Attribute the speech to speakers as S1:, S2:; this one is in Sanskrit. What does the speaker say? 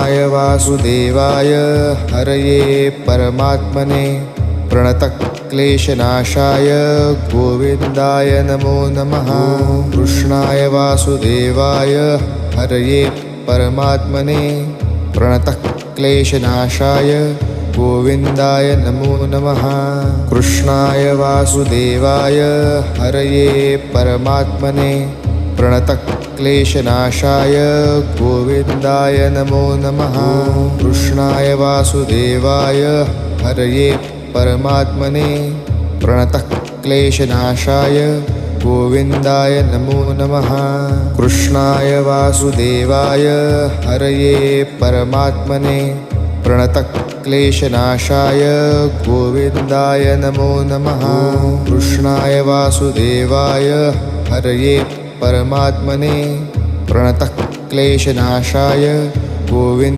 S1: कृष्णाय वासुदेवाय हरये परमात्मने प्रणतक्लेशनाशाय गोविन्दाय नमो नमः। कृष्णाय वासुदेवाय हरये परमात्मने प्रणतक्लेशनाशाय गोविन्दाय नमो नमः। कृष्णाय वासुदेवाय हरये परमात्मने प्रणतक्लेशनाशाय गोविन्दाय नमो नमः। कृष्णाय वासुदेवाय हरये परमात्मने प्रणतक्लेशनाशाय गोविन्दाय नमो नमः। कृष्णाय वासुदेवाय हरये परमात्मने प्रणतक्लेशनाशाय गोविन्दाय नमो नमः। कृष्णाय वासुदेवाय हरये परमात्मने प्रणतक्लेशनाशाय गोविन्द